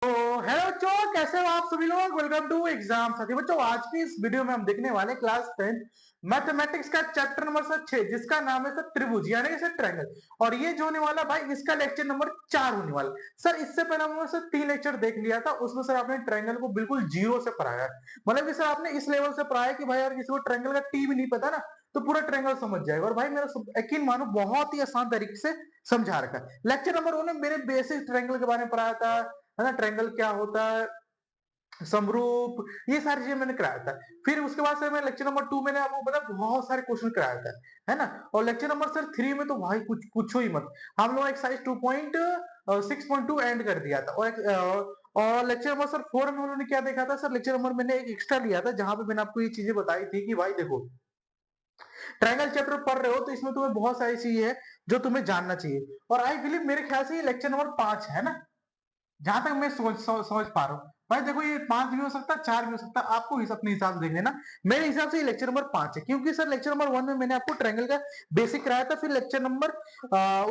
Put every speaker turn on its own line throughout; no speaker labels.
तो हेलो बच्चों, कैसे हो आप सभी लोग। वेलकम टू एग्जाम साथी। बच्चों आज की इस वीडियो में हम देखने वाले क्लास 10 मैथमेटिक्स का चैप्टर नंबर सर 6, जिसका नाम है सर त्रिभुज यानी कि सर ट्रायंगल। और ये जो होने वाला भाई, इसका लेक्चर नंबर 4 होने वाला। सर इससे पहले हमने सर 3 लेक्चर देख लिया था, उसमें सर आपने ट्रायंगल को बिल्कुल जीरो से पढ़ाया है। मतलब कि सर आपने इस लेवल से पढ़ाया कि भाई यार किसी को ट्रायंगल का टी भी नहीं पता ना, तो पूरा ट्रायंगल समझ जाएगा। और भाई मेरा यकीन मानो बहुत ही आसान तरीके से समझा रखा है। लेक्चर नंबर 1 में मेरे बेसिक ट्रायंगल के बारे में पढ़ाया था, है ना, ट्रायंगल क्या होता है, समरूप, ये सारी चीजें मैंने कराया था। फिर उसके बाद से मैं लेक्चर नंबर 2 मैंने आपको पता बहुत सारे क्वेश्चन कराया था, है ना। और लेक्चर नंबर सर 3 में तो भाई कुछ पूछो ही मत, हम लोग एक्सरसाइज 2.6.2 एंड कर दिया था। और लेक्चर नंबर सर 4 में उन्होंने क्या देखा था सर, लेक्चर नंबर मैंने एक एक्स्ट्रा लिया था, जहां पे मैंने आपको ये चीजें बताई थी कि भाई देखो, ट्रायंगल चैप्टर पढ़ रहे हो तो इसमें तुम्हें बहुत सारी चीजें हैं जो तुम्हें जानना चाहिए। और आई बिलीव मेरे ख्याल से ये लेक्चर नंबर 5 है ना, जहां तक मैं समझ पा रहा हूँ। भाई देखो, ये 5 भी हो सकता है, 4 भी हो सकता है, आपको अपने हिसाब से देख लेना। मेरे हिसाब से ये लेक्चर नंबर 5 है, क्योंकि सर लेक्चर नंबर 1 में मैंने आपको ट्रायंगल का बेसिक कराया था, फिर लेक्चर नंबर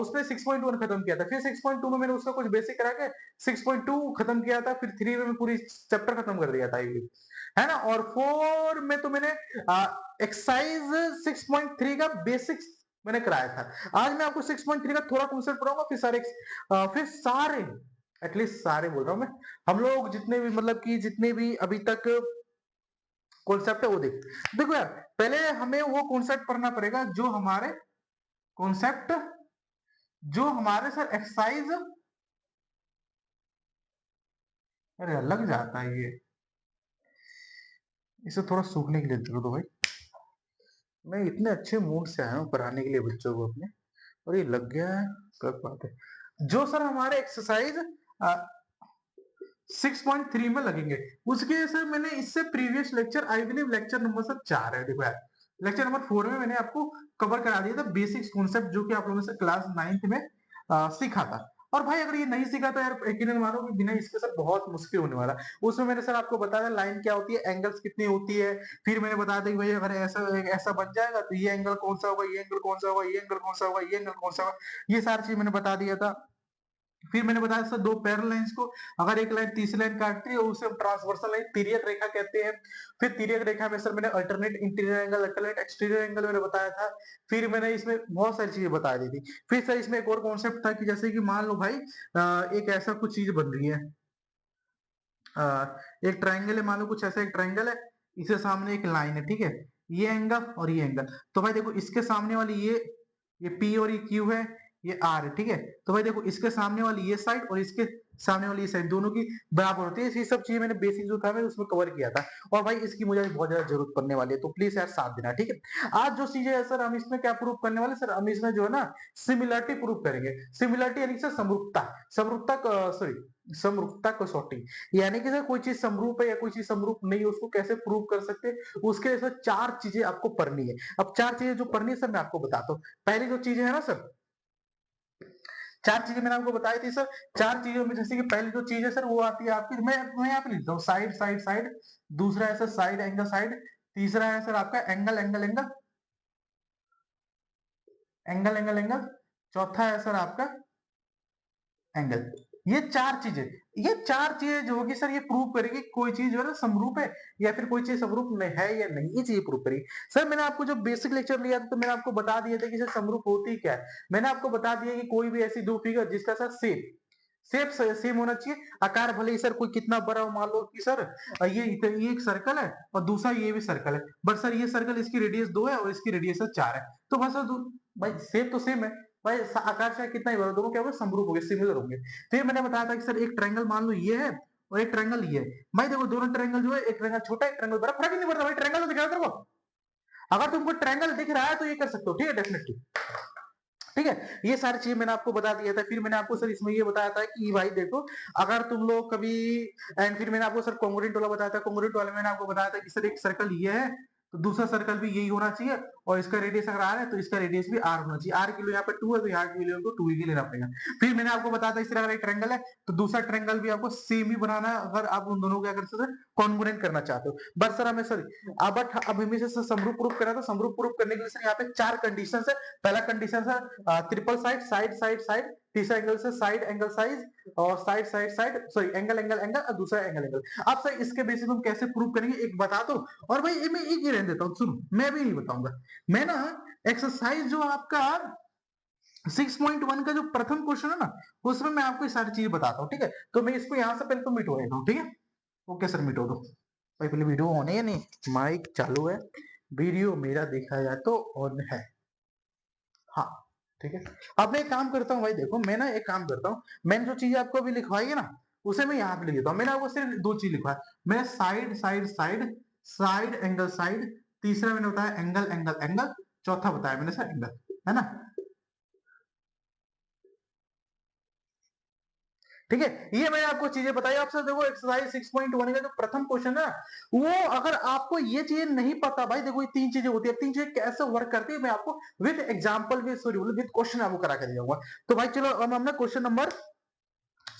उसमें 6.1 खत्म किया था, फिर 6.2 में मैंने उसका कुछ बेसिक करा के 6.2 खत्म किया था, फिर 3 में मैं पूरी चैप्टर खत्म कर दिया था ये, है ना। और 4 में तो मैंने एक्सरसाइज 6.3 का बेसिक मैंने कराया था। आज मैं आपको 6.3 का थोड़ा कॉन्सेप्ट पढ़ाऊंगा, फिर सारे एटलीस्ट सारे बोल रहा हूं मैं, हम लोग जितने भी मतलब कि जितने भी अभी तक कॉन्सेप्ट है वो देखो यार, पहले हमें वो कॉन्सेप्ट पढ़ना पड़ेगा जो हमारे कॉन्सेप्ट, जो हमारे सर एक्सरसाइज, अरे लग जाता है ये, इसे थोड़ा सूखने के लिए दे दो भाई। मैं इतने अच्छे मूड से आया हूँ पढ़ाने के लिए बच्चों को अपने, और ये लग गया है, गलत बात है। जो सर हमारे एक्सरसाइज 6.3 में लगेंगे, उसके सर मैंने इससे previous lecture, I believe lecture number sir 4 है, देखो यार लेक्चर नंबर 4 में मैंने आपको कवर करा दिया था बेसिक्स कॉन्सेप्ट, जो कि आप लोगों ने क्लास 9th में सीखा था। और भाई अगर ये नहीं सीखा तो यार यकीनन मानो कि बिना इसके सर बहुत मुश्किल होने वाला। उसमें मैंने सर आपको बताया लाइन क्या होती है, एंगल्स कितनी होती है, फिर मैंने बताया था कि भाई अगर ऐसा ऐसा बन जाएगा तो ये एंगल कौन सा होगा, ये एंगल कौन सा होगा, ये एंगल कौन सा होगा, ये एंगल कौन सा होगा, ये सारी चीज मैंने बता दिया था। फिर मैंने बताया सर दो पैरेलल लाइंस को, अगर एक लाइन तीसरी लाइन काटती है उसे हम ट्रांसवर्सल लाइन, तिर्यक रेखा कहते हैं। फिर तिर्यक रेखा में सर मैंने alternate interior angle, alternate exterior angle मैंने बताया था। फिर मैंने इसमें बहुत सारी चीजें बता दी थी। फिर सर इसमें एक और कॉन्सेप्ट था कि जैसे कि मान लो भाई एक ऐसा कुछ चीज बन रही है, एक ट्राइंगल है, मान लो कुछ ऐसा एक ट्राइंगल है, इसे सामने एक लाइन है, ठीक है, ये एंगल और ये एंगल। तो भाई देखो इसके सामने वाली ये P और ये Q है, ये R है, ठीक है। तो भाई देखो इसके सामने वाली ये साइड और इसके सामने वाली ये साइड दोनों की बराबर होती है। ये सब चीजें मैंने बेसिक जो था मैंने उसमें कवर किया था। और भाई इसकी मुझे बहुत ज्यादा जरूरत पड़ने वाली है, तो प्लीज यार साथ देना, ठीक है। आज जो चीजें है सर, हम इसमें क्या प्रूव करने वाले सर, हम इसमें जो है ना सिमिलरिटी प्रूव करेंगे। सिमिलरिटी यानी सर समरूपता, समरूपता कसौटी, यानी कि सर कोई चीज समरूप है या कोई चीज समरूप नहीं है, उसको कैसे प्रूव कर सकते हैं, उसके लिए सर 4 चीजें आपको पढ़नी है। अब 4 चीजें जो पढ़नी है सर मैं आपको बताता हूँ। पहली जो चीजें है ना सर, 4 चीजें मैंने आपको बताई थी सर। 4 चीजों में जैसे कि पहली जो चीज है सर वो आती है आपकी, मैं यहाँ पे लिखता हूँ साइड साइड साइड, दूसरा है सर साइड एंगल साइड, तीसरा है सर आपका angle angle angle angle angle angle, चौथा है सर आपका एंगल। ये चार चीजें जो होगी सर, ये प्रूव करेगी कोई चीज जो है ना समरूप है या फिर कोई चीज समरूप नहीं है या नहीं, ये चीज प्रूव करेगी। सर मैंने आपको जो बेसिक लेक्चर लिया था तो मैंने आपको बता दिया था कि सर समरूप होती क्या है। मैंने आपको बता दिया कि कोई भी ऐसी दो फिगर जिसका सर सेप सेम होना चाहिए, आकार भले ही सर कोई कितना बड़ा हो, मान लो कि सर ये एक सर्कल है और दूसरा ये भी सर्कल है, बट सर ये सर्कल इसकी रेडियस 2 है और इसकी रेडियस 4 है, तो बस सर भाई सेम तो सेम है। भाई आकार चाहे कितना ही बड़ा, दोनों क्या होगा समरूप होंगे, सिमिलर होंगे। फिर मैंने बताया था कि सर एक ट्रायंगल मान लो ये है और एक ट्रायंगल ये है। भाई देखो दोनों ट्रायंगल जो है, एक ट्रायंगल छोटा है एक ट्रायंगल बड़ा, फर्क ही नहीं पड़ता भाई, ट्रायंगल तो दिख रहा है तेरे को। अगर तुमको ट्रायंगल दिख रहा है तो ये कर सकते हो, ठीक है, डेफिनेटली, ठीक है। ये सारी चीजें मैंने आपको बता दिया था। फिर मैंने आपको सर इसमें ये बताया था कि भाई देखो, अगर तुम लोग कभी, एंड फिर मैंने आपको सर कॉन्ग्रुएंट वाला बताया था। कॉन्ग्रुएंट वाले में मैंने आपको बताया था कि सर एक सर्कल ये है तो दूसरा सर्कल भी यही होना चाहिए, और इसका रेडियस अगर आर है तो इसका रेडियस भी आर होना चाहिए। आर की वैल्यू यहाँ पे 2 है तो यहाँ की वैल्यू को 2 ही लेना पड़ेगा। फिर मैंने आपको बताया था इस तरह का एक ट्रायंगल है तो दूसरा ट्रायंगल भी आपको सेम ही बनाना है अगर आप उन दोनों को क्या कर सकते हैं कॉन्ग्रुएंट करना चाहते हो। बस सर हमें सॉरी बट अब हमें से समरूप प्रूफ करना तो समरूप प्रूफ करने के लिए सर यहाँ पे 4 कंडीशन है। पहला कंडीशन है triple side side side side, तीसरा एंगल से साइड एंगल साइज और side side side sorry angle angle angle और दूसरा एंगल एंगल। अब सर इसके बेसिस हम कैसे प्रूव करेंगे एक बता दो। और भाई मैं एक ही रहने देता हूँ, सुनो मैं भी नहीं बताऊंगा। मैं ना एक्सरसाइज जो आपका 6.1 का जो प्रथम क्वेश्चन है ना उसमें मैं आपको सारी चीजें बताता हूँ, ठीक है। तो मैं इसको यहाँ से पहले तो मिटो देता हूँ, ठीक है। ओके सर मिटो दो भाई, पहले वीडियो ऑन है या नहीं, माइक चालू है, वीडियो मेरा देखा जाए तो ऑन है, हाँ ठीक है। अब मैं एक काम करता हूँ भाई, देखो मैं ना एक काम करता हूँ, मैंने जो चीज आपको अभी लिखवाई है ना उसे मैं यहाँ पे लिख देता हूँ। मैंने आपको सिर्फ 2 चीज लिखवाया, मैंने side side side side angle side, तीसरा मैंने बताया एंगल एंगल एंगल, चौथा बताया मैंने सर एंगल, है ना। ठीक है, ये मैंने आपको चीजें बताई। आपसे देखो एक्सरसाइज 6.1 का जो प्रथम क्वेश्चन है वो अगर आपको ये चीजें नहीं पता भाई, देखो ये 3 चीजें होती है, 3 चीजें कैसे वर्क करती है मैं आपको with example with sorry with question आपको करा कर दिया। तो भाई चलो अब हम ना क्वेश्चन नंबर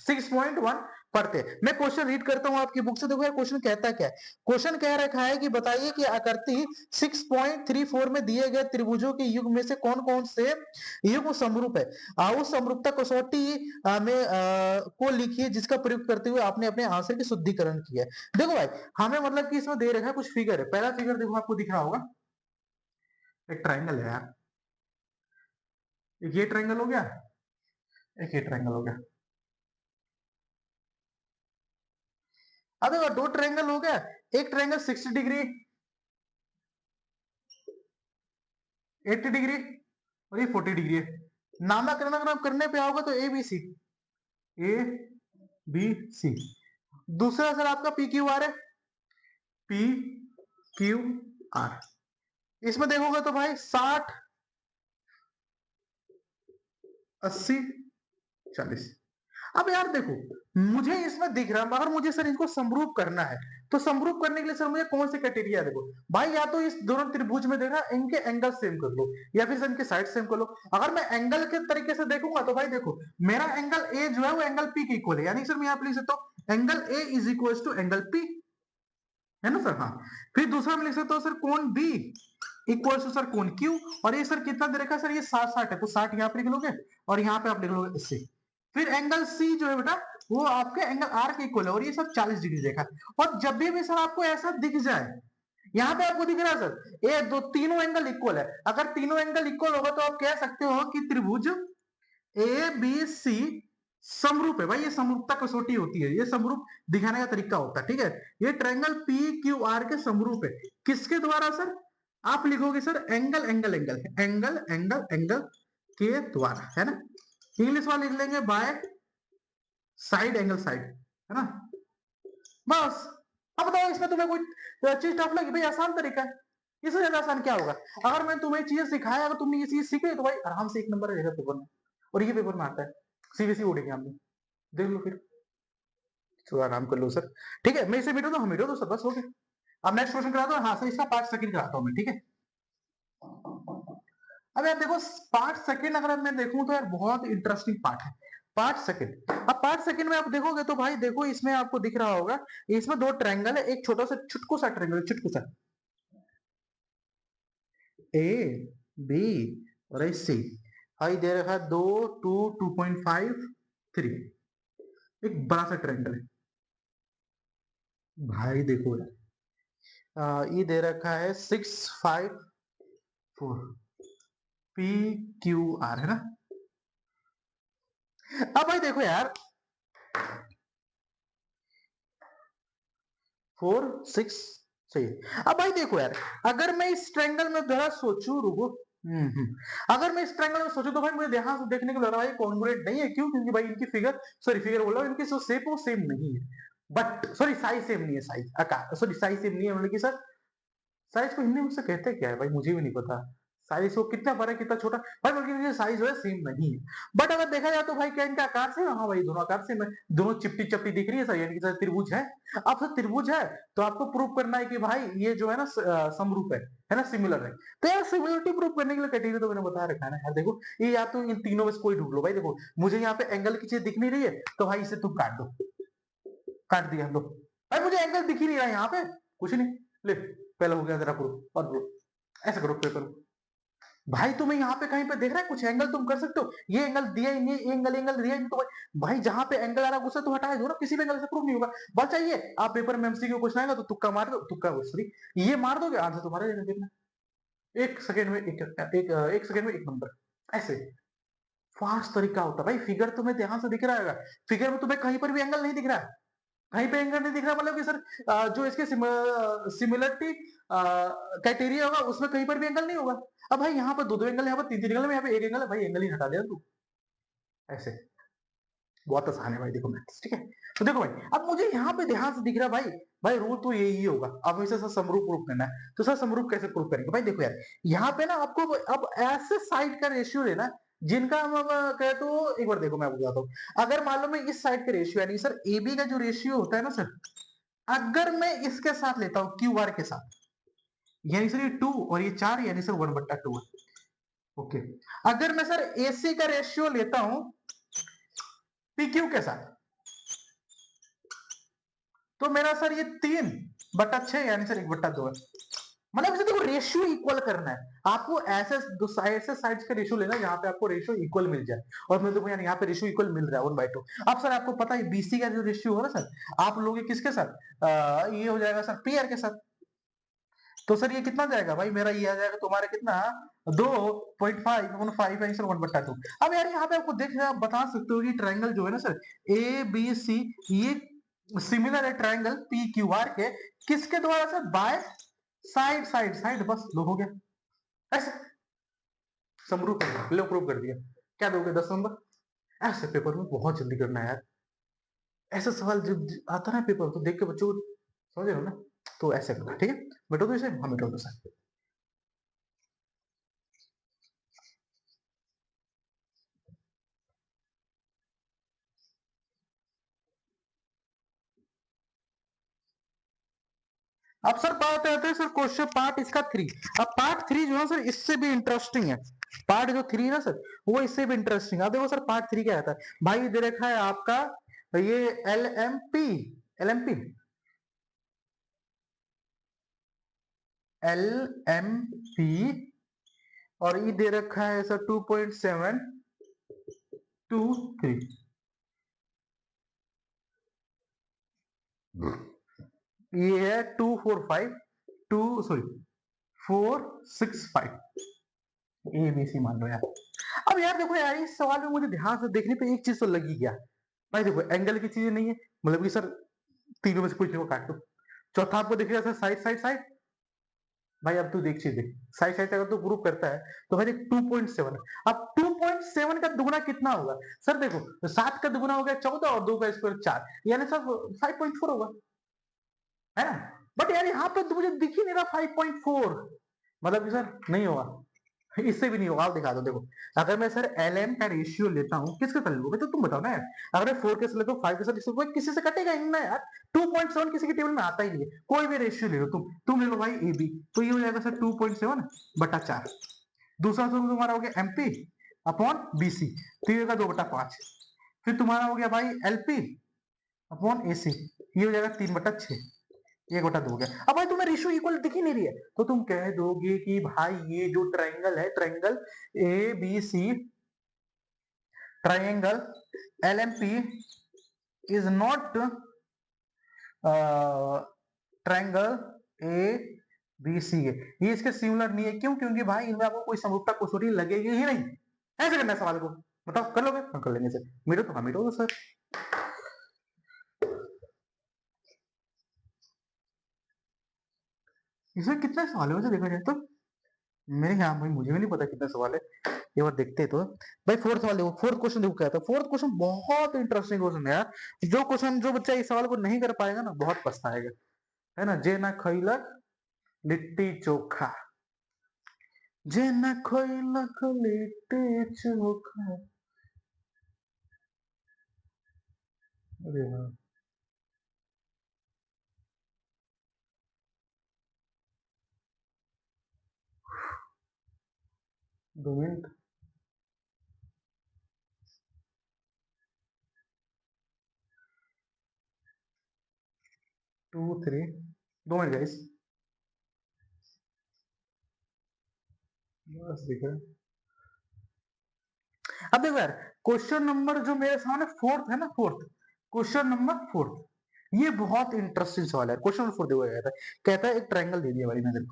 6.1 पढ़ते हैं। मैं क्वेश्चन रीड करता हूं आपकी बुक से, देखो यार क्वेश्चन कहता क्या है। क्वेश्चन कह रखा है कि बताइए कि आकृति 6.34 में दिए गए त्रिभुजों के युग में से कौन कौन से युग समरूप है। उस समरूपता कसौटी में को लिखिए जिसका प्रयोग करते हुए आपने अपने आंसर की शुद्धिकरण किया है। देखो भाई हमें मतलब कि इसमें दे रखा है कुछ फिगर है। पहला फिगर देखो आपको दिख रहा होगा, एक ट्राइंगल है यार, एक ये ट्राइंगल हो गया, एक ये ट्राइंगल हो गया। अब देखो 2 ट्रायंगल हो गया, एक ट्रायंगल 60 डिग्री 80 डिग्री और ये 40 डिग्री है। नामकरण अगर आप करने पे आओगे तो ए बी सी, ए बी सी। दूसरा सर आपका पी क्यू आर है, पी क्यू आर। इसमें देखोगे तो भाई 60 80 40। अब यार देखो मुझे इसमें दिख रहा है मगर मुझे सर इनको समरूप करना है, तो समरूप करने के लिए सर मुझे कौन से क्राइटेरिया देखो भाई, या तो इस दोनों त्रिभुज में देखा इनके एंगल सेम कर लो या फिर इनके साइड सेम कर लो। अगर मैं एंगल के तरीके से देखूंगा तो भाई देखो मेरा एंगल ए जो है वो एंगल पी के इक्वल है, यानी सर मैं यहाँ पे लिख सकता हूँ angle A is equal to angle P, है ना सर। हाँ फिर दूसरा मैं लिख सकता हूँ सर कोण बी इक्वल टू सर कोण क्यू, और ये सर कितना दे रखा है सर ये 60 60 है तो 60 यहाँ पे लिख लोगे और यहाँ पे आप लिख लोगे इससे। फिर एंगल सी जो है बेटा वो आपके एंगल आर के इक्वल है और ये सब 40 डिग्री देखा है। और जब भी सर आपको ऐसा दिख जाए, यहाँ पे आपको दिख रहा है सर ये दो तीनों एंगल इक्वल है, अगर तीनों एंगल इक्वल होगा तो आप कह सकते हो कि त्रिभुज ए बी सी समरूप है। भाई ये समरूपता कसौटी होती है, ये समरूप दिखाने का तरीका होता है, ठीक है। ये ट्रायंगल पी क्यू आर के समरूप है किसके द्वारा सर, आप लिखोगे sir angle angle angle angle angle angle के द्वारा, है ना। इंग्लिश वाले लिख लेंगे बाय साइड एंगल साइड, है ना। बस अब बताओ इसमें तुम्हें कोई चीज टफ लगी, भाई आसान तरीका है, इससे ज्यादा आसान क्या होगा। अगर मैं तुम्हें चीजें सिखाया, अगर तुमने ये चीज सीख ली तो भाई आराम से 1 नंबर रहेगा पेपर में, और ये पेपर में आता है सीबीएसई बोर्ड एग्जाम में, देख लो फिर तो आराम कर लो सर। ठीक है मैं इसे मिटो दो, हम मिटो दो सर, बस हो गया। अब नेक्स्ट क्वेश्चन करा दो, हाँ सर इसका 5 सेकंड कराता हूँ मैं, ठीक है। अब यार देखो 5 सेकंड अगर मैं देखूं तो यार बहुत इंटरेस्टिंग पार्ट है 5 सेकंड। अब 5 सेकंड में आप देखोगे तो भाई देखो इसमें आपको दिख रहा होगा इसमें 2 ट्रायंगल है, एक छोटा सा छुटकू सा ट्रायंगल छुटकू सा ए बी और सी, आई दे रखा है 2 2 2.5 3, एक बड़ा सा ट्रायंगल है भाई। देखो ये दे रखा है 6 5 4 पी क्यू आर, है ना। अब भाई देखो यार 4 6 चाहिए। अब भाई देखो यार अगर मैं इस ट्रायंगल में जरा सोचूं, रुको अगर मैं इस ट्रायंगल में सोचूं तो भाई मुझे ध्यान से देखने को लग रहा है कॉन्ग्रुएंट नहीं है, क्यों, क्योंकि भाई इनकी फिगर सॉरी फिगर बोल रहा हूं इनकी जो शेप वो सेम नहीं है, बट सॉरी साइज सेम नहीं है, साइज सॉरी साइज सेम नहीं है, मतलब कि सर साइज को हिंदी में उससे कहते क्या है भाई मुझे भी नहीं पता, साइज को कितना बड़ा कितना छोटा भाई, बल्कि साइज जो है सेम नहीं है। बट अगर देखा जाए तो भाई क्या इनका आकार सेम है? हाँ भाई दोनों आकार सेम है, दोनों चिपटी चपटी दिख रही है सर, यानी कि सर त्रिभुज है। अब सर त्रिभुज है तो आपको प्रूव करना है कि भाई ये जो है ना समरूप है ना, सिमिलर है। तो यार सिमिलरिटी प्रूव करने के लिए क्राइटेरिया तो मैंने बता रखा है ना यार। देखो ये या तो इन तीनों में से कोई ढूंढ लो भाई। देखो मुझे यहाँ पे एंगल की चीज दिख नहीं रही है तो भाई इसे तुम काट दो, काट दिया हम लोग। भाई मुझे एंगल दिख ही नहीं रहा यहाँ पे, कुछ नहीं। ले पहले हो गया तेरा प्रूफ, और प्रूफ ऐसा करो पेपर। भाई तुम्हें यहाँ पे कहीं पे देख रहा है कुछ एंगल तुम कर सकते हो? ये एंगल दिया ही नहीं, एंगल एंगल दिया ही नहीं तो भाई जहां पे एंगल आ रहा है उसे तो हटा दो ना, किसी भी एंगल से प्रूव नहीं होगा। बस चाहिए आप पेपर में एमसीक्यू क्वेश्चन आएगा तो तुक्का मार दो, तुक्का सॉरी ये मार दोगे, आंसर तुम्हारा जाएगा। देखना एक सेकंड में एक सेकंड में एक नंबर, ऐसे फास्ट तरीका होता है भाई। फिगर तुम्हें ध्यान से दिख रहा है, फिगर में तुम्हें कहीं पर भी एंगल नहीं दिख रहा है, कहीं पे एंगल नहीं दिख रहा, मतलब कि सर जो इसके सिमिलरिटी क्राइटेरिया होगा उसमें कहीं पर भी एंगल नहीं होगा। अब भाई यहाँ पर दो दो एंगल है, यहाँ पर तीन तीन एंगल है, यहाँ पे एक एंगल है, भाई एंगल ही हटा दिया तू। ऐसे बहुत आसान है भाई, देखो मैथ्स ठीक है। तो देखो भाई अब मुझे यहाँ पे ध्यान से दिख रहा है भाई, भाई रूल तो यही होगा। अब इसे सर समरूप प्रूफ करना है, तो सर समरूप कैसे प्रूफ करेंगे भाई? देखो यार यहाँ पे ना आपको अब ऐसे साइड का रेशियो लेना जिनका हम कहे तो एक बार देखो मैं बताता हूँ। अगर मान लो मैं इस साइड का रेशियो यानी सर ए बी का जो रेशियो होता है ना सर, अगर मैं इसके साथ लेता हूं क्यू आर के साथ, यानी सर ये 2 और ये 4 यानी सर 1/2 है। ओके, अगर मैं सर एसी का रेशियो लेता हूं पी क्यू के साथ, तो मेरा सर ये 3/6 यानी सर 1/2 है। मतलब इसे देखो रेशियो इक्वल करना है आपको, ऐसे दो ऐसे साइड्स का रेशियो लेना जहां पे आपको रेशियो इक्वल मिल जाए। और मैं देखो यार यहाँ पे रेशियो इक्वल मिल रहा है 1/2। अब सर आपको पता है बीसी का जो रेशियो हो ना सर, आप लोगे किसके साथ? ये हो जाएगा सर पी आर के साथ। तो सर ये कितना जाएगा भाई? मेरा ये आ जाएगा तुम्हारा कितना, 2.5 है सर 1/2। अब यार यहाँ पे आपको देख रहे आप बता सकते हो कि ट्रायंगल जो है ना सर ए बी सी, ये सिमिलर है ट्रायंगल पी क्यू आर के, किसके द्वारा sir? By side side side, बस दो हो गया ऐसे समरूप है, लो प्रूव कर दिया। क्या दोगे? 10 नंबर। ऐसे पेपर में बहुत जल्दी करना है यार, ऐसा सवाल जब आता है ना पेपर तो देख के बच्चों को समझ रहे हो ना, तो ऐसे करना ठीक है। मिटो दो इसे, हाँ मिटो दो सर। अब सर बात आते हैं सर क्वेश्चन पार्ट इसका 3। अब पार्ट 3 जो है सर इससे भी इंटरेस्टिंग है। पार्ट जो 3 ना सर वो इससे भी इंटरेस्टिंग है। अब देखो सर पार्ट 3 क्या रहता है भाई, दे रखा है आपका ये L M P, L M P, L M P, और ये दे रखा है सर 2.723, ये है 245 two sorry 465, A B C मान लो यार। अब यार देखो यार इस सवाल में मुझे ध्यान से देखने पे एक चीज तो लगी गया भाई। देखो एंगल की चीजें नहीं है, मतलब कि सर तीनों में से कुछ को काट दो। चौथा आपको दिखेगा सर साइड साइड साइड, भाई अब तू देख चीज देख, साइड साइड अगर तो प्रूव करता है तो भाई 2.7 है। अब 2.7 का दुगुना कितना होगा? सर देखो 7 का दुगुना हो गया 14 और 2 का स्क्वायर 4, यानी सर 5.4 होगा, है ना? बट यार यहाँ पे तो मुझे दिख ही नहीं रहा 5.4, मतलब कि सर नहीं होगा, इससे भी नहीं होगा। आप दिखा दो देखो, अगर मैं सर एल एम का रेशियो लेता हूँ किसके साथ लूंगा तो तुम बताओ ना यार। अगर मैं 4 के साथ लेता हूँ 5 के साथ, कोई किसी से कटेगा ही नहीं ना यार। 2.7 किसी की टेबल में आता ही नहीं है। कोई भी रेशियो ले लो तुम ले लो भाई ए बी, तो ये हो जाएगा सर 2.7/4। दूसरा तो तुम्हारा हो गया एमपी अपॉन बीसी, तो ये होगा 2/5। फिर तुम्हारा हो गया भाई एलपी अपॉन एसी, ये हो जाएगा 3/6, 1/2 हो गया। अब भाई तुम्हें रेशियो इक्वल दिख ही नहीं रही है तो तुम कह दोगे कि भाई ये जो ट्रायंगल है, triangle A B C, triangle L M P is not triangle A B C है, ये इसके सिमिलर नहीं है। क्यों? क्योंकि भाई इनमें आपको कोई समरूपता कसौटी लगेगी ही नहीं। ऐसे करना है सवाल को, बताओ कर लोगे? हम कर लेंगे सर, मिटो तो हाँ मिटो तो सर। इसमें कितने सवाल है वैसे देखा जाए तो? मेरे यहाँ भाई मुझे भी नहीं पता कितने सवाल है, एक बार देखते हैं तो। भाई फोर्थ सवाल देखो, फोर्थ क्वेश्चन देखो क्या था। फोर्थ क्वेश्चन बहुत इंटरेस्टिंग क्वेश्चन है यार। जो क्वेश्चन जो बच्चा इस सवाल को नहीं कर पाएगा ना बहुत पछताएगा, है ना। जे ना खैलक लिट्टी चोखा, जेना कोई लकलीटे चोखा। अरे हाँ, 2 मिनट। 2 3। 2 minute guys. बस दिख रहा है। अब देखो यार, क्वेश्चन नंबर जो मेरे सामने फोर्थ है ना, फोर्थ, क्वेश्चन नंबर फोर्थ, ये बहुत इंटरेस्टिंग सवाल है। क्वेश्चन नंबर फोर्थ देखो, कहता है एक ट्रायंगल दे दिया भाई मैंने,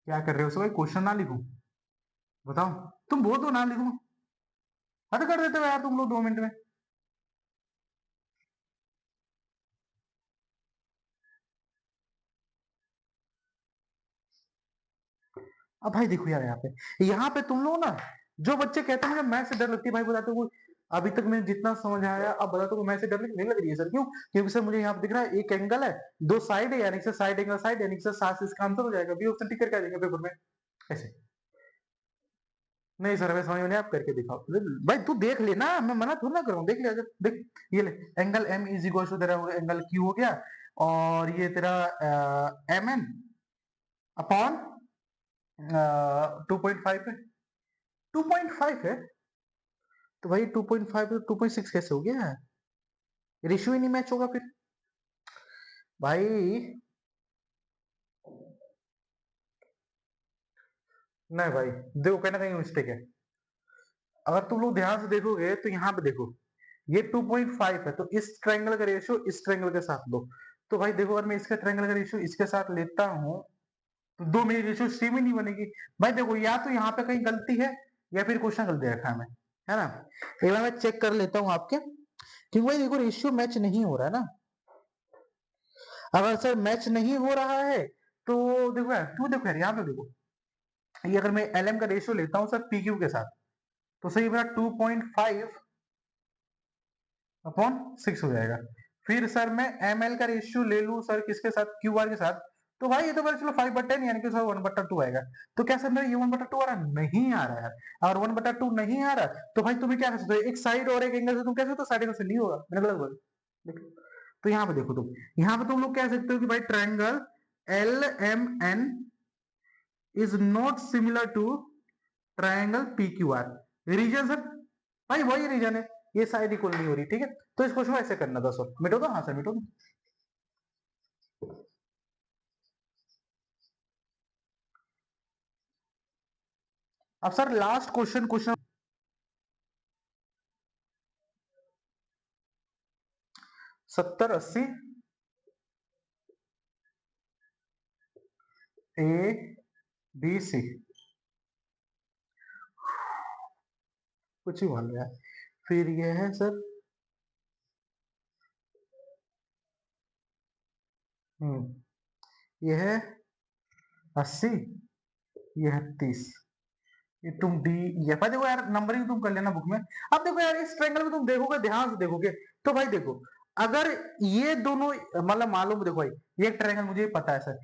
क्या कर रहे हो भाई, क्वेश्चन ना लिखूं? बताओ, तुम बोल दो ना लिखूं, हद कर देते हो यार तुम लोग 2 मिनट में। अब भाई देखो यार, यहाँ पे तुम लोग ना, जो बच्चे कहते हैं मुझे मैथ से डर लगती है, भाई बताते हो अभी तक मैंने जितना समझ आया, अब बताते हो मैथ से डर नहीं लग रही है सर, क्यों? क्योंकि सर मुझे यहाँ पे दिख रहा है एक एंगल है, दो साइड है, यानी कि साइड एंगल साइड, यानी कि सर 7 से इसका आंसर हो जाएगा, बी ऑप्शन टिक करके आ जाएगा पेपर में ऐसे। नहीं सर हमें समझ में नहीं, आप करके दिखाओ भाई, तू देख लेना, मैं मना थोड़ा ना कर रहा हूँ, देख ले आजा, देख ये ले, angle M is equal to तेरा एंगल क्यू हो गया, और ये तेरा एम एन अपॉन 2.5 है, 2.5 है, तो भाई 2.5 तो 2.6 कैसे हो गया? रेशियो ही नहीं मैच होगा फिर भाई। नहीं भाई, देखो कहीं ना कहीं मिस्टेक है। अगर तुम लोग ध्यान से देखोगे तो यहाँ पे देखो, ये 2.5 है, तो इस ट्रायंगल का रेशियो इस ट्रायंगल के साथ लो, तो भाई देखो अगर मैं इसका ट्रायंगल का रेशियो इसके साथ लेता हूँ, तो दो मेरी रेशियो सेम ही नहीं बनेगी। भाई देखो, या तो यहाँ पे कहीं गलती है, या फिर क्वेश्चन गलत दे रखा है, है ना? एक बार मैं चेक कर लेता हूँ आपके, क्योंकि भाई देखो रेशियो मैच नहीं हो रहा है ना। अगर सर मैच नहीं हो रहा है, तो देखो यार, तू देखो यार, यहाँ पे देखो, ये अगर मैं एल एम का रेशियो लेता हूँ सर पी क्यू के साथ, तो सही मेरा 2.5/6 हो जाएगा। फिर सर मैं एम एल का रेशियो ले लू सर किसके साथ, क्यू आर के साथ, तो भाई ये तो चलो 5/10 यानी कि सर 1/2 आएगा। तो क्या सर मेरा ये 1/2 आ रहा? नहीं आ रहा है। और 1/2 नहीं आ रहा, तो भाई तुम्हें क्या कर सकते हो, एक साइड और एक एंगल से तुम कह सकते हो साइड एंगल से नहीं होगा, मैंने गलत बोला। देखो, तो यहाँ पे देखो तुम, यहाँ पे तुम लोग कह सकते हो कि भाई triangle L M N is not similar to triangle P Q R. Reason sir, भाई वही रीजन है, ये साइड इक्वल नहीं हो रही, ठीक है? तो इस क्वेश्चन को ऐसे करना था सर, मिटो दो, हाँ सर मिटो दो। अब sir last question, question 70 80 A B C, कुछ ही मान रहा है। फिर ये है सर, ये है 80, ये है 30, ये तुम डी, ये भाई देखो यार नंबरिंग तुम कर लेना बुक में। अब देखो यार इस ट्रायंगल में तुम देखोगे, ध्यान से देखोगे, तो भाई देखो, अगर ये दोनों, मतलब मालूम, देखो भाई ये ट्रायंगल मुझे पता है सर,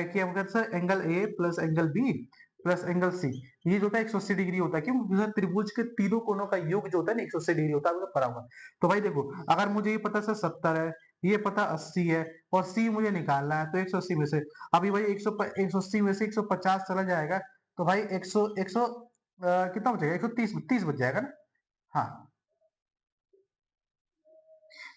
कि हम कहते हैं sir angle A plus angle B plus angle C, ये जो होता है 180 डिग्री होता है, क्यों? सर त्रिभुज के तीनों कोनों का योग जो होता है ना 180 डिग्री होता है, आपको पता होगा। तो भाई देखो, अगर मुझे ये पता सर 70 है, ये पता 80 है, और सी मुझे निकालना है, तो 180 में से, अभी भाई 180 में से 150 चला जाएगा, तो भाई 100 100 कितना बचेगा, 130 30 बच जाएगा ना। हाँ,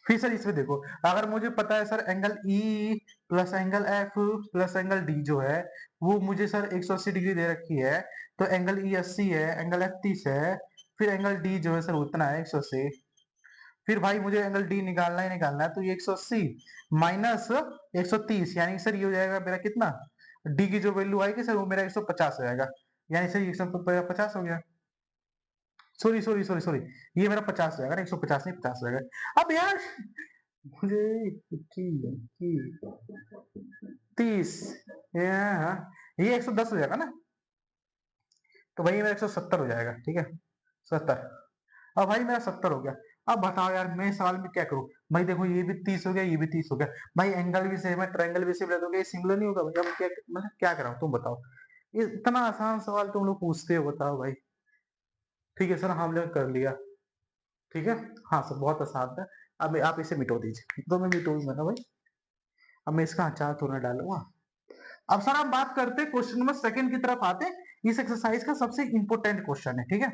फिर सर इसमें देखो, अगर मुझे पता है sir angle E plus angle F plus angle D जो है, वो मुझे सर 180 डिग्री दे रखी है, तो एंगल ई 80 है, एंगल एफ 30 है, फिर एंगल डी जो है सर उतना है 180। फिर भाई मुझे एंगल डी निकालना है, तो ये 180 माइनस 130, यानी सर ये हो जाएगा मेरा कितना, डी की जो वैल्यू आएगी सर वो मेरा 150 हो जाएगा, यानी सर 150 हो गया। सॉरी सॉरी सॉरी सॉरी, ये मेरा 50 हो जाएगा ना, 150 नहीं 50 हो जाएगा। अब यार मुझे 30 ये 110 हो जाएगा ना, तो भाई मेरा 170 हो जाएगा, ठीक है 70। अब भाई मेरा 70 हो गया। अब बताओ यार मैं सवाल में क्या करूं। भाई देखो ये भी 30 हो गया, ये भी 30 हो गया, भाई एंगल भी सेम है, ट्रायंगल भी सेम है, तो क्या ये सिमिलर नहीं होगा भाई। अब क्या मतलब क्या कराऊं तुम बताओ। ये इतना आसान सवाल तुम लोग पूछते हो, बताओ भाई। ठीक है सर हम लोग कर लिया, ठीक है। हाँ सर बहुत आसान था। अब आप इसे मिटो दीजिए, तो मैं मिटोऊंगा ना भाई। अब मैं इसका अचार थोड़ा डालूंगा। अब सर हम बात करते हैं क्वेश्चन नंबर सेकंड की तरफ आते हैं। इस एक्सरसाइज का सबसे इंपॉर्टेंट क्वेश्चन है, ठीक है।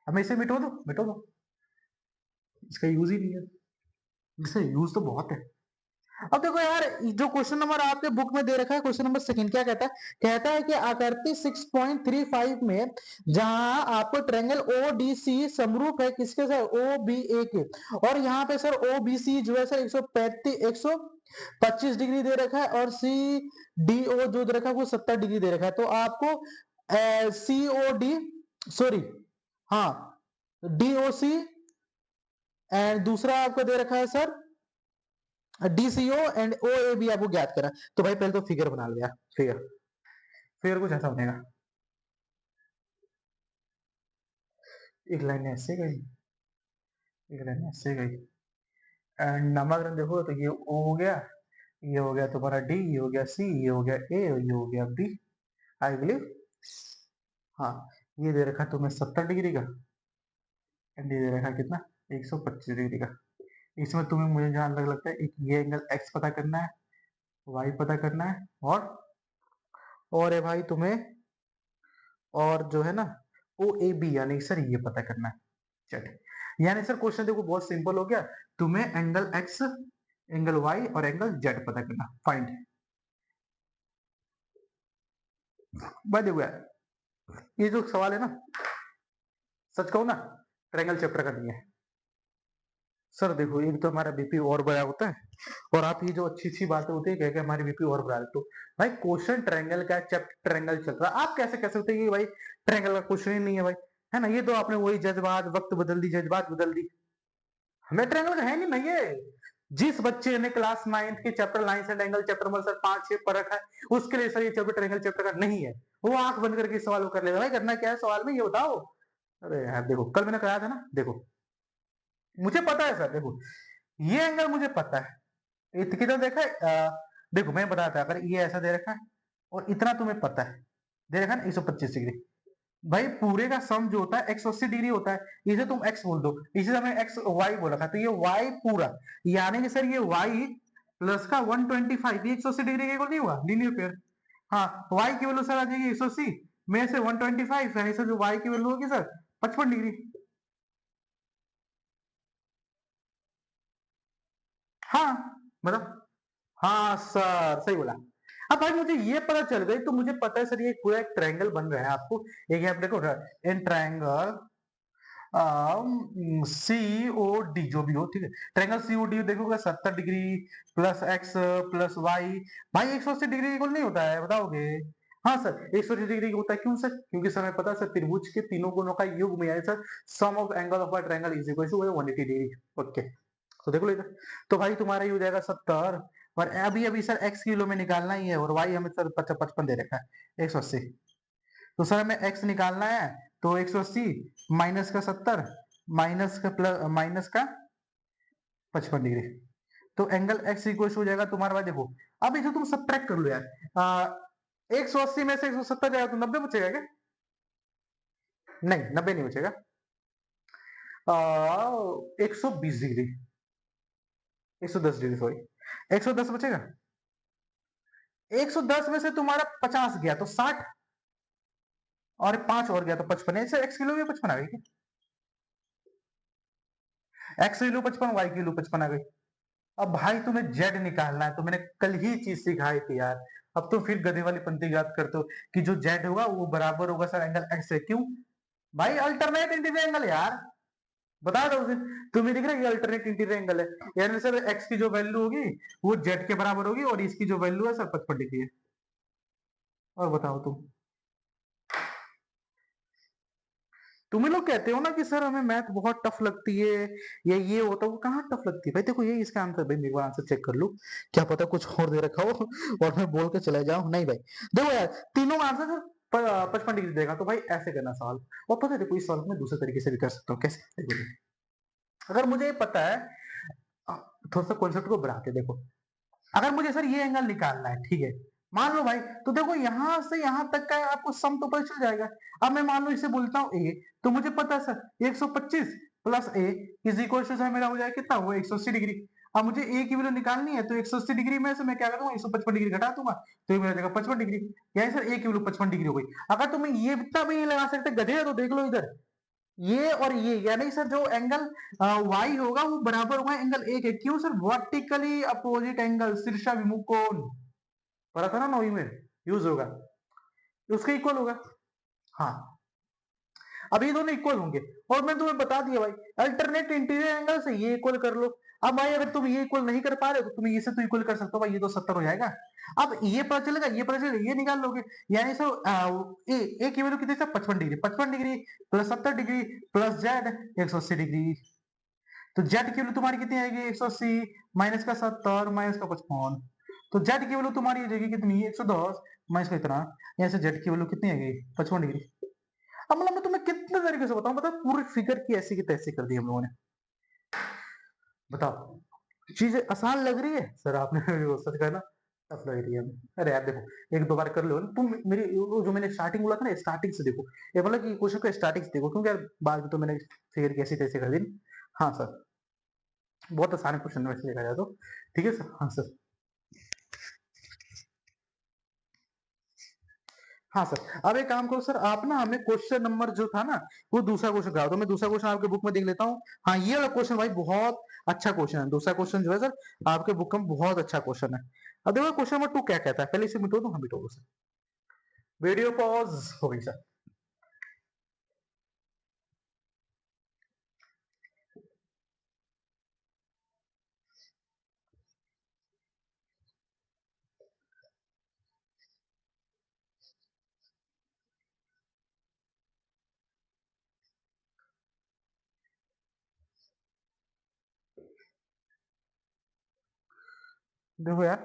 अब मैं इसे मिटो दो, इसका यूज ही नहीं है। इसका यूज तो बहुत है। अब देखो यार जो क्वेश्चन नंबर आपके बुक में दे रखा है, क्वेश्चन नंबर सेकंड क्या कहता है। कहता है कि आकृति 6.35 में जहां आपको ट्रायंगल ओ डी सी समरूप है किसके सर, ओ बी ए के। और यहाँ पे सर ओ बी सी जो है सर 125 डिग्री दे रखा है, और सी डी ओ जो दे रखा है वो 70 डिग्री दे रखा है। तो आपको सी ओ डी, सॉरी, हाँ, डी ओ सी, एंड दूसरा आपको दे रखा है sir DCO and O A B आपको ज्ञात करा। तो भाई पहले तो फिगर बना लिया। फिगर, फिगर कुछ ऐसा बनेगा, एक लाइन ऐसे गई, एक लाइन ऐसे गई, एंड नामकरण देखो तो ये ओ हो गया, ये हो गया तुम्हारा डी, ये हो गया सी, ये हो गया ए, ये हो गया बी, आई बिलीव। हाँ, ये दे रखा तुम्हें 70 डिग्री का, एंड ये दे रखा कितना, 125 डिग्री का। इसमें तुम्हें मुझे जहां लगता है एक ये एंगल एक्स पता करना है, वाई पता करना है, और है भाई तुम्हें, और जो है ना ओ ए बी यानी सर ये पता करना है। चलिए यानी सर क्वेश्चन देखो बहुत सिंपल हो गया। तुम्हें एंगल एक्स, एंगल वाई और एंगल जेड पता करना, फाइंड। भाई देखो यार ये जो सवाल है ना, सच कहूं ना, ट्रायंगल चैप्टर का नहीं है। सर देखो एक तो हमारा बीपी और बढ़ा होता है, और आप ये जो अच्छी अच्छी बातें होती है कह के हमारी बीपी और बढ़ा देते हो। भाई क्वेश्चन ट्रायंगल का, चैप्टर ट्रायंगल चल रहा है, आप कैसे कह सकते हैं कि भाई ट्रायंगल का क्वेश्चन ही नहीं है भाई। है ना, ये तो आपने वही जज्बात, वक्त बदल दी, जज्बात बदल दी। हमें ट्रायंगल का है नहीं है। जिस बच्चे ने क्लास 9th के chapter lines and angle chapter number sir 5-6 पढ़ रखा है, उसके लिए सर ये चैप्टर ट्रायंगल चैप्टर का नहीं है। वो आंख बंद करके सवाल कर लेगा। भाई करना क्या है सवाल में ये बताओ। अरे यार देखो कल मैंने कराया था ना, देखो मुझे पता है सर, देखो ये एंगल मुझे पता है, कितना देखा है देखो मैं बताता, अगर ये ऐसा दे रखा है और इतना तुम्हें पता है, दे रखा है ना 125 डिग्री। भाई पूरे का सम जो होता है 180 डिग्री होता है। इसे तुम x बोल दो, इसे हमने x y बोला था, तो ये y पूरा, यानी कि सर ये y प्लस का 125, ये 180 डिग्री के इक्वल नहीं हुआ, लीनियर पेयर। हाँ, y की वैल्यू सर आ जाएगी 180 में से 125, यानी सर जो y की वैल्यू होगी सर 55 डिग्री। हाँ मतलब, हाँ सर सही बोला। अब भाई मुझे ये पता चल गई, तो मुझे पता है सर ये पूरा एक ट्रायंगल बन रहा है आपको। एक यहाँ पे देखो, in triangle C O D जो भी हो, ठीक है, ट्रायंगल सी ओ डी देखोगे 70 degree plus X plus Y. भाई 180 डिग्री इक्वल नहीं होता है, बताओगे। हाँ सर 180 डिग्री होता है, क्यों सर, क्योंकि सर हमें पता है सर त्रिभुज के तीनों कोणों का योग में है sir, sum of angle of a triangle is equal to 180 degree. Okay, तो देखो इधर, तो भाई तुम्हारा ये हो जाएगा 70, और अभी अभी सर एक्स किलो में निकालना ही है, और वाई हमें सर 55 दे रखा है 180। तो सर हमें x निकालना है, तो 180 माइनस का 70 माइनस का प्लस माइनस का 55 डिग्री, तो एंगल x इक्वल हो जाएगा तुम्हारा। भाई देखो अब इसे तुम सब्ट्रैक्ट कर लो यार, 180 में से 170 जाएगा तो 90 बचेगा क्या। नहीं 90 नहीं बचेगा, 120 डिग्री, 110 डिग्री सॉरी, 110 बचेगा। 110 में से तुम्हारा 50 गया तो 60, और 5 और गया तो 55, ऐसे x किलो में 55 आ गई, x किलो 55, y किलो 55 आ गई। अब भाई तुम्हें जेड निकालना है, तो मैंने कल ही चीज सिखाई थी यार। अब तो फिर गधे वाली पंक्ति याद करते हो कि जो जेड होगा वो बराबर होगा सर एंगल एक्स से, क्यों भाई अल्टरनेट इंटीरियर एंगल यार, बता दो उसे। तुम्हें दिख रहा है ये अल्टरनेट इंटीरियर एंगल है, यानी सर एक्स की जो वैल्यू होगी वो जेड के बराबर होगी, और इसकी जो वैल्यू है सर 55 डिग्री है। और बताओ तुम। तुम्हें लोग कहते हो ना कि सर हमें मैथ बहुत टफ लगती है या ये होता है, वो कहाँ टफ लगती है भाई। देखो ये इसका आंसर भाई, मेरे को आंसर चेक कर लो, क्या पता कुछ और दे रखा हो और मैं बोल के चला जाऊं। नहीं भाई, देखो यार तीनों आंसर सर 55 डिग्री देगा, तो भाई ऐसे करना सवाल। और पता है देखो इस सवाल को मैं दूसरे तरीके से भी कर सकता हूँ। कैसे देखो, अगर मुझे ये पता है, अ, थोड़ा सा कॉन्सेप्ट को बढ़ाते देखो, अगर मुझे सर ये एंगल निकालना है, ठीक है, मान लो भाई, तो देखो यहां से यहां तक का आपको सम तो पता चल जाएगा। अब मैं मान लो इसे बोलता हूँ ए, तो मुझे पता है sir 125 plus A is equal to मेरा हो जाएगा कितना, वो 180 डिग्री। अब मुझे ए की वैल्यू निकालनी है, तो 180 डिग्री में से मैं क्या करूंगा, 155 डिग्री घटा दूंगा, तो ये मेरा जाएगा 55 डिग्री। यानी सर ए की वैल्यू 55 डिग्री हो गई। अगर तुम्हें ये इतना भी नहीं लगा सकते गधे, तो देख लो इधर, ये और ये, यानी सर जो एंगल वाई होगा वो बराबर होगा एंगल ए के। क्यों सर, वर्टिकली अपोजिट एंगल, शीर्षाभिमुख कोण, पता था ना 9वीं में यूज होगा, उसके इक्वल होगा। हाँ, अब ये दोनों इक्वल होंगे, और मैं तुम्हें बता दिया भाई, अल्टरनेट इंटीरियर एंगल से ये इक्वल कर लो। अब भाई अगर तुम ये इक्वल नहीं कर पा रहे हो, तो तुम ये से तो इक्वल कर सकते हो भाई, ये तो 70 हो जाएगा। अब ये पता चलेगा, ये पता चलेगा, ये निकाल लोगे। यानी सर ए की वैल्यू कितनी है, 55 degree, 55 degree plus 70 degree plus Z 180 degree. तो जेड की वैल्यू तुम्हारी कितनी आएगी, 180 माइनस का 70 माइनस का 55, तो जेड की वैल्यू तुम्हारी हो जाएगी कितनी, 110 माइनस का इतना, यहाँ से जेड की वैल्यू कितनी आएगी, 55 डिग्री। अब मतलब मैं तुम्हें कितने तरीके से बताऊं, मतलब पूरी फिगर की ऐसी की तैसी कर दी हम लोगों ने। बताओ, चीजें आसान लग रही है सर, आपने सच कहा ना, टफ लग रही है हमें। अरे यार देखो, एक दो बार कर लो ना तुम, मेरी वो जो मैंने स्टार्टिंग बोला था ना, स्टार्टिंग से देखो, ये मतलब कि क्वेश्चन को स्टार्टिंग से देखो, क्योंकि यार बाद में तो मैंने फिगर कैसी तैसी कर दी। हाँ सर, बहुत आसान क्वेश्चन है वैसे देखा जाए तो। ठीक है सर, हाँ सर। हाँ सर, अब एक काम करो सर, आप ना हमें क्वेश्चन नंबर जो था ना, वो दूसरा क्वेश्चन करा दो। मैं दूसरा क्वेश्चन आपके बुक में देख लेता हूँ। हाँ, ये वाला क्वेश्चन भाई बहुत अच्छा क्वेश्चन है। दूसरा क्वेश्चन जो है सर आपके बुक में बहुत अच्छा क्वेश्चन है। अब देखो क्वेश्चन नंबर 2 क्या कहता है, पहले इसे मिटो दो। हाँ मिटो दो सर, वीडियो पॉज हो गई सर। देखो यार,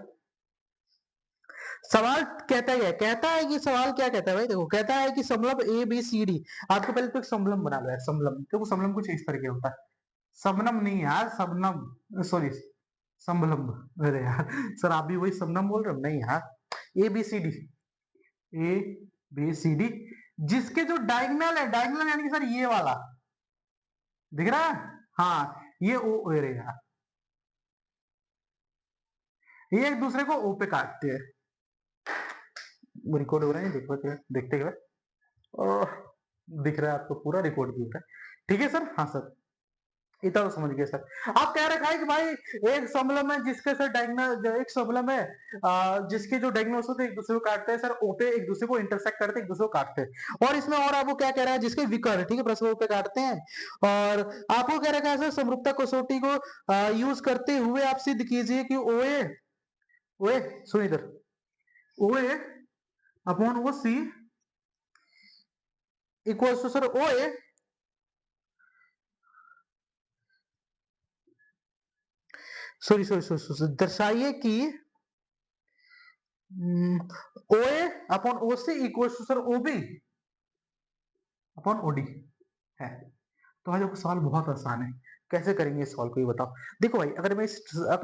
सवाल कहता है कि सवाल क्या कहता है भाई, देखो कहता है कि समलंब ए बी सी डी। आपको पहले तो एक समलंब बना लो यार, समलंब, देखो समलंब कुछ इस तरीके होता है। सबनम नहीं यार, सबनम सॉरी, समलंब। अरे यार सर, आप भी वही सबनम बोल रहे हो, नहीं यार, A B C D, A B C D, जिसके जो डायगनल है, डायगनल यानी कि सर ये वाला दिख रहा है, हाँ ये ओ, अरे यार, ये एक दूसरे को ओ पे काटते हैं। रिकॉर्ड हो रहा है, देखो देखते हुए, ओह, दिख रहा है आपको, पूरा रिकॉर्ड भी हो रहा है। ठीक है सर, हाँ सर, इतना तो समझ गए सर। आप कह रखा है कि भाई एक समलम है जिसके सर डायगनल, एक समलम है जिसके जो डायगनल्स होते हैं एक दूसरे को काटते हैं सर, ओ पे एक दूसरे को इंटरसेक्ट करते हैं, एक दूसरे को काटते हैं। और इसमें और आपको क्या कह रहा है, जिसके विकर्ण, ठीक है, परस्पर ओ पे काटते हैं। और आपको कह रखा है सर समरूपता कसौटी को यूज करते हुए आप सिद्ध कीजिए कि ओए, ओए सुन इधर, OA upon O C equals to sir OA, sorry sorry sorry, दर्शाइए कि OA upon O C equals to sir OB upon OD है। तो आज आपका सवाल बहुत आसान है। कैसे करेंगे इस सवाल को, ये बताओ। देखो भाई, अगर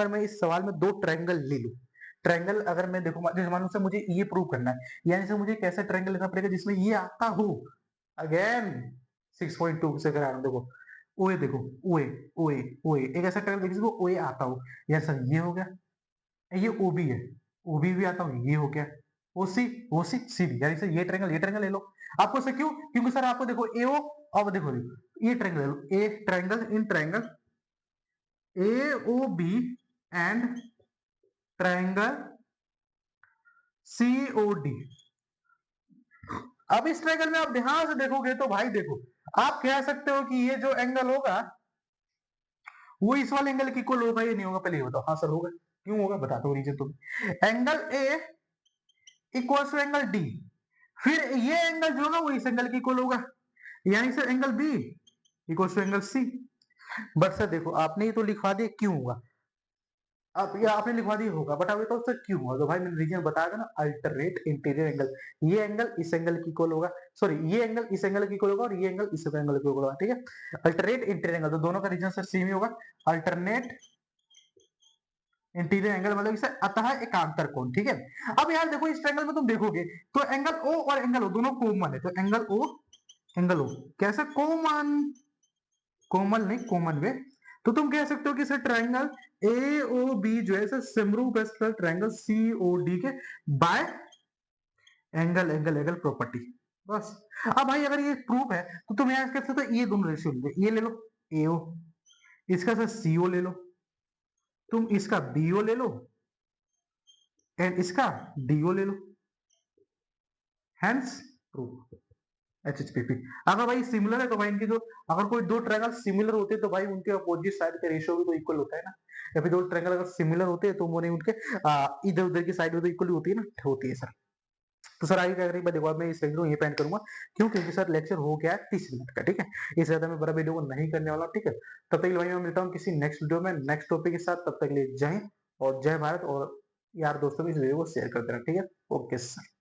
मैं इस सवाल में दो ट्रायंगल ले लूं, ट्रायंगल अगर मैं देखो, जैसे मानो से मुझे ये प्रूव करना है, यानी से मुझे कैसा ट्रायंगल लेना पड़ेगा जिसमें ये आता हो। अगेन 6.2 से करा रहा हूं, देखो ओए, देखो ओए, ओए, ओए, एक ऐसा ट्रायंगल देखिए जिसको ओए आता हो। यार सर ये हो गया, ये ओबी है, ओबी भी आता हूँ, ये हो गया ओसी, ओसी सीबी, यानी सर ये ट्रायंगल ले लो। आपको सर क्यों, क्योंकि सर आपको देखो एओ, अब देखो ये ट्रायंगल ले लो, a triangle in triangle A O B and triangle C O D. अब इस ट्रायंगल में आप ध्यान से देखोगे तो भाई देखो, आप कह सकते हो कि ये जो एंगल होगा वो इस वाले एंगल की इक्वल होगा, ये नहीं होगा, पहले ये बताओ। हाँ सर होगा, क्यों होगा बताता हूँ रीजन। तुम angle A equal to angle D, फिर ये एंगल जो होगा वो इस एंगल की इक्वल होगा। यानी सर angle B equal to angle C. But sir देखो आपने ये तो लिखवा दिया क्यों हुआ, अब ये आपने लिखवा दिया होगा, बट अब बताओ सर क्यों हुआ? तो भाई मैंने रीजन बताया था ना, अल्टरनेट इंटीरियर एंगल। ये एंगल इस एंगल की इक्वल होगा, सॉरी ये एंगल इस एंगल की इक्वल होगा और ये एंगल इस एंगल की इक्वल होगा, ठीक है। अल्टरनेट इंटीरियर एंगल, तो दोनों का रीजन सर सेम ही होगा। अल्टरनेट इंटीरियर एंगल मतलब इसे अतः एकांतर कोण, ठीक है। अब यार देखो इस ट्रायंगल में तुम देखोगे तो एंगल ओ और एंगल ओ दोनों कॉमन है, तो एंगल ओ कैसे कॉमन, कोमल नहीं कॉमन वे। तो तुम कह सकते हो कि sir triangle A O B जो है सर समरूप है sir triangle C O D के by angle angle angle property, बस। अब भाई अगर ये प्रूफ है तो तुम यहाँ कह सकते हो ये दोनों रेशियो ले लो, ये ले लो एओ, इसका सर सीओ ले लो, तुम इसका बीओ ले लो एंड इसका डीओ ले लो, हैंस प्रूफ एचएचपीपी। अगर भाई सिमिलर है तो भाई इनकी जो, अगर कोई दो ट्रायंगल सिमिलर होते हैं तो भाई उनके अपोजिट साइड का रेशियो भी तो इक्वल होता है ना, या फिर दो ट्रायंगल अगर सिमिलर होते हैं तो उन्हें उनके इधर उधर की साइड भी तो इक्वल होती है ना, होती है सर। तो सर आगे क्या करेंगे देखो, अब मैं इस लेक्चर को यहीं पे एंड करूंगा, क्यों? क्योंकि सर लेक्चर हो गया है 30 मिनट का, ठीक है। इससे ज्यादा मैं बड़ा वीडियो को नहीं करने वाला, ठीक है। तब तक के लिए भाई मैं मिलता हूँ किसी नेक्स्ट वीडियो में नेक्स्ट टॉपिक के साथ, तब तक के लिए जय हिंद और जय भारत, और यार दोस्तों भी इस वीडियो को शेयर करते रहे, ठीक है। Okay sir.